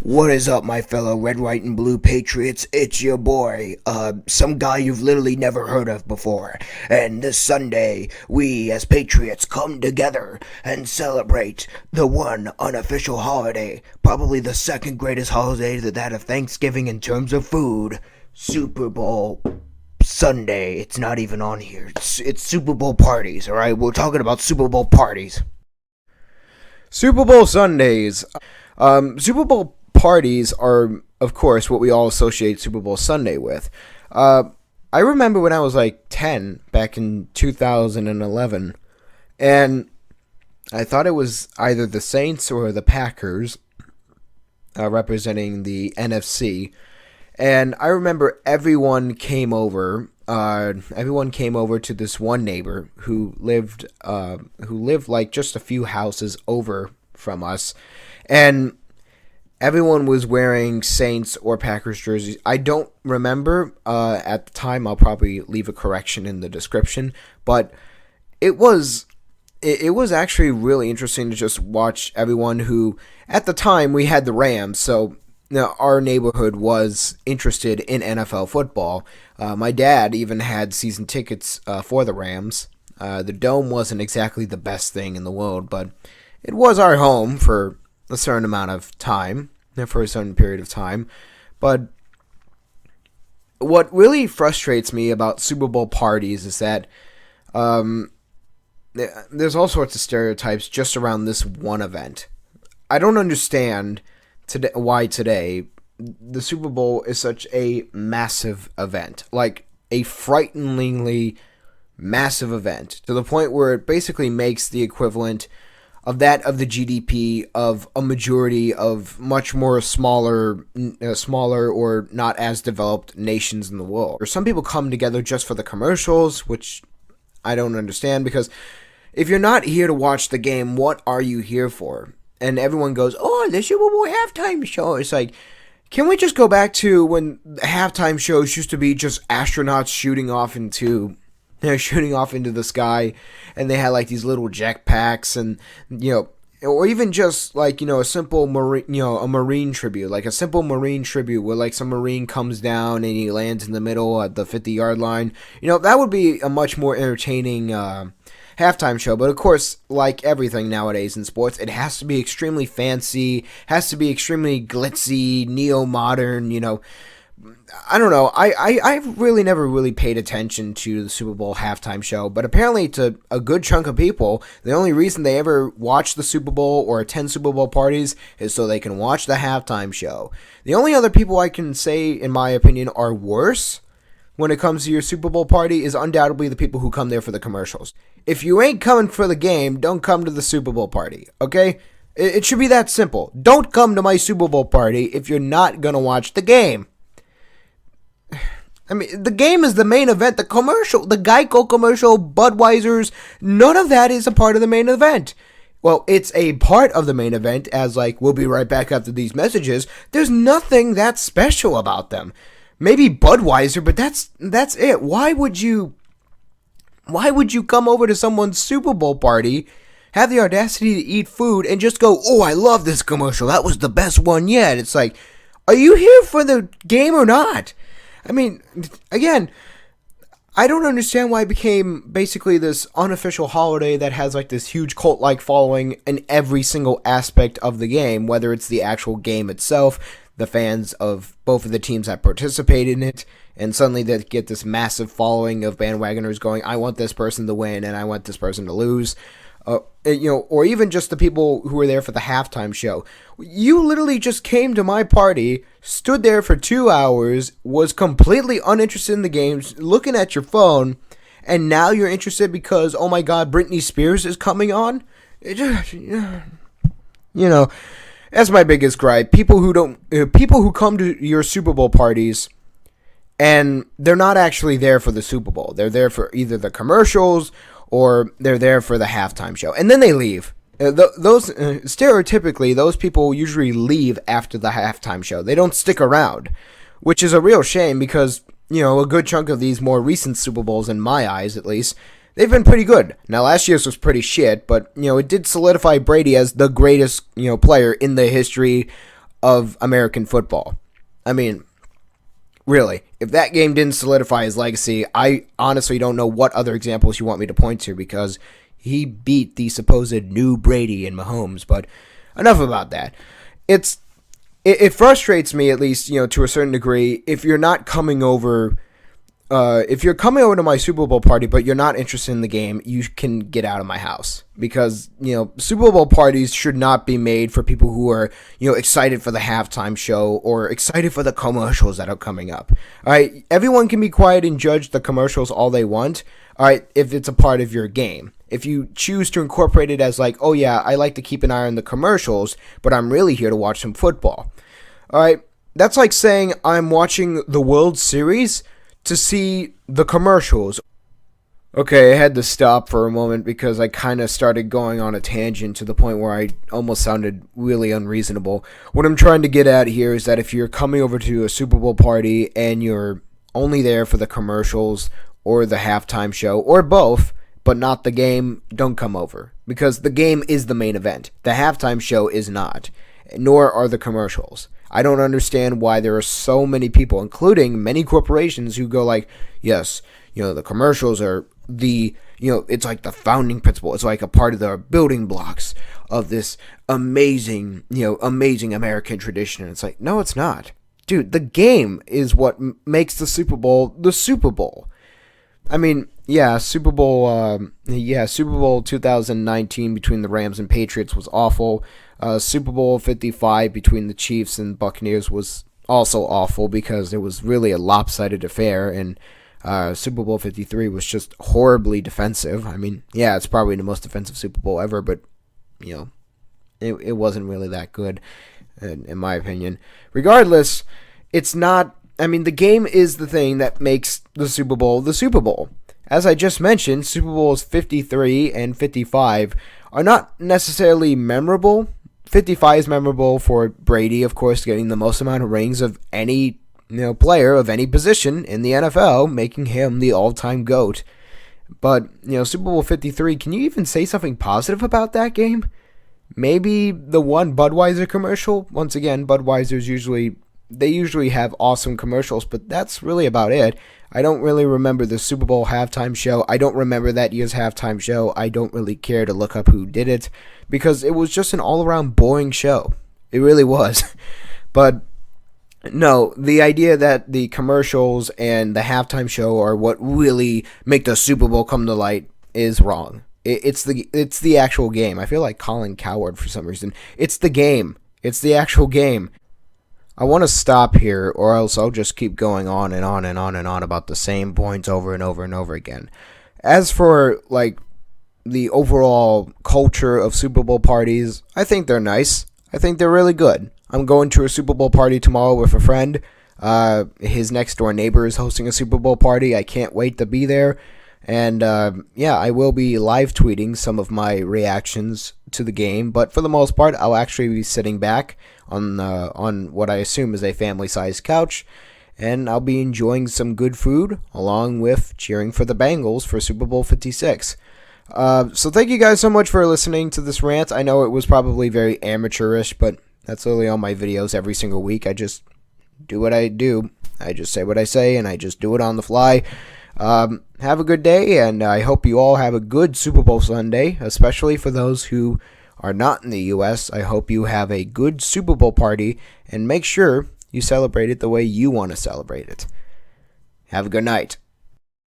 What is up, my fellow red, white, and blue patriots? It's your boy, some guy you've literally never heard of before. And this Sunday, we as patriots come together and celebrate the one unofficial holiday, probably the second greatest holiday to that of Thanksgiving in terms of food, Super Bowl Sunday. It's not even on here. It's Super Bowl parties, alright? We're talking about Super Bowl parties. Super Bowl Sundays. Super Bowl parties are, of course, what we all associate Super Bowl Sunday with. I remember when I was like 10, back in 2011, and I thought it was either the Saints or the Packers representing the NFC. And I remember everyone came over. Everyone came over to this one neighbor who lived like just a few houses over from us, and everyone was wearing Saints or Packers jerseys. I don't remember at the time. I'll probably leave a correction in the description, but it was actually really interesting to just watch everyone who, at the time, we had the Rams, so our neighborhood was interested in NFL football. My dad even had season tickets for the Rams. The Dome wasn't exactly the best thing in the world, but it was our home for a certain amount of time, for a certain period of time. But what really frustrates me about Super Bowl parties is that there's all sorts of stereotypes just around this one event. I don't understand why today the Super Bowl is such a massive event, like a frighteningly massive event, to the point where it basically makes the equivalent of that of the GDP of a majority of much more smaller or not as developed nations in the world. Or some people come together just for the commercials, which I don't understand, because if you're not here to watch the game, what are you here for? And everyone goes, oh, the Super Bowl halftime show. It's like, can we just go back to when halftime shows used to be just astronauts shooting off into the sky, and they had like these little jetpacks, and or even just like a simple marine tribute, like a simple marine tribute where like some marine comes down and he lands in the middle at the 50-yard line. That would be a much more entertaining halftime show. But of course, like everything nowadays in sports, it has to be extremely fancy, has to be extremely glitzy, neo-modern. I don't know. I've really never really paid attention to the Super Bowl halftime show, but apparently to a good chunk of people, the only reason they ever watch the Super Bowl or attend Super Bowl parties is so they can watch the halftime show. The only other people I can say, in my opinion, are worse when it comes to your Super Bowl party is undoubtedly the people who come there for the commercials. If you ain't coming for the game, don't come to the Super Bowl party, okay? It should be that simple. Don't come to my Super Bowl party if you're not going to watch the game. I mean, the game is the main event. The commercial, the Geico commercial, Budweiser's, none of that is a part of the main event. Well, it's a part of the main event, as like, we'll be right back after these messages. There's nothing that special about them. Maybe Budweiser, but that's it. Why would you come over to someone's Super Bowl party, have the audacity to eat food, and just go, oh, I love this commercial, that was the best one yet? It's like, are you here for the game or not? I mean, again, I don't understand why it became basically this unofficial holiday that has like this huge cult-like following in every single aspect of the game, whether it's the actual game itself, the fans of both of the teams that participate in it, and suddenly they get this massive following of bandwagoners going, I want this person to win and I want this person to lose. Or even just the people who were there for the halftime show. You literally just came to my party, stood there for 2 hours, was completely uninterested in the games, looking at your phone, and now you're interested because, oh my god, Britney Spears is coming on? That's my biggest gripe. People who come to your Super Bowl parties and they're not actually there for the Super Bowl. They're there for either the commercials or they're there for the halftime show, and then they leave. Stereotypically, those people usually leave after the halftime show. They don't stick around, which is a real shame because, a good chunk of these more recent Super Bowls, in my eyes at least, they've been pretty good. Now, last year's was pretty shit, but, it did solidify Brady as the greatest, player in the history of American football. I mean, really, if that game didn't solidify his legacy, I honestly don't know what other examples you want me to point to, because he beat the supposed new Brady and Mahomes. But enough about that. It frustrates me, at least, to a certain degree, if you're not coming over. If you're coming over to my Super Bowl party, but you're not interested in the game, you can get out of my house, because, Super Bowl parties should not be made for people who are, excited for the halftime show or excited for the commercials that are coming up. All right. Everyone can be quiet and judge the commercials all they want. All right. If it's a part of your game, if you choose to incorporate it as like, oh yeah, I like to keep an eye on the commercials, but I'm really here to watch some football. All right. That's like saying I'm watching the World Series to see the commercials. Okay, I had to stop for a moment because I kind of started going on a tangent to the point where I almost sounded really unreasonable. What I'm trying to get at here is that if you're coming over to a Super Bowl party and you're only there for the commercials or the halftime show or both, but not the game, don't come over, because the game is the main event. The halftime show is not, nor are the commercials. I don't understand why there are so many people, including many corporations, who go like, yes, the commercials are it's like the founding principle. It's like a part of the building blocks of this amazing American tradition. And it's like, no, it's not. Dude, the game is what makes the Super Bowl the Super Bowl. I mean, Super Bowl 2019 between the Rams and Patriots was awful. Super Bowl 55 between the Chiefs and Buccaneers was also awful, because it was really a lopsided affair, and Super Bowl 53 was just horribly defensive. I mean, it's probably the most defensive Super Bowl ever, but, it wasn't really that good, in my opinion. Regardless, it's not. I mean, the game is the thing that makes the Super Bowl the Super Bowl. As I just mentioned, Super Bowls 53 and 55 are not necessarily memorable. 55 is memorable for Brady, of course, getting the most amount of rings of any player of any position in the NFL, making him the all-time GOAT. But, Super Bowl 53, can you even say something positive about that game? Maybe the one Budweiser commercial. Once again, Budweiser's usually have awesome commercials, but that's really about it. I don't really remember the Super Bowl halftime show. I don't remember that year's halftime show. I don't really care to look up who did it, because it was just an all-around boring show. It really was. But no, the idea that the commercials and the halftime show are what really make the Super Bowl come to light is wrong. It's the actual game. I feel like Colin Coward for some reason. It's the game. It's the actual game. I want to stop here, or else I'll just keep going on and on and on and on about the same points over and over and over again. As for, the overall culture of Super Bowl parties, I think they're nice. I think they're really good. I'm going to a Super Bowl party tomorrow with a friend. His next door neighbor is hosting a Super Bowl party. I can't wait to be there. And, I will be live tweeting some of my reactions to the game, but for the most part, I'll actually be sitting back on what I assume is a family-sized couch, and I'll be enjoying some good food, along with cheering for the Bengals for Super Bowl 56. So thank you guys so much for listening to this rant. I know it was probably very amateurish, but that's literally all my videos every single week. I just do what I do. I just say what I say, and I just do it on the fly. Have a good day, and I hope you all have a good Super Bowl Sunday, especially for those who are not in the U.S. I hope you have a good Super Bowl party, and make sure you celebrate it the way you want to celebrate it. Have a good night.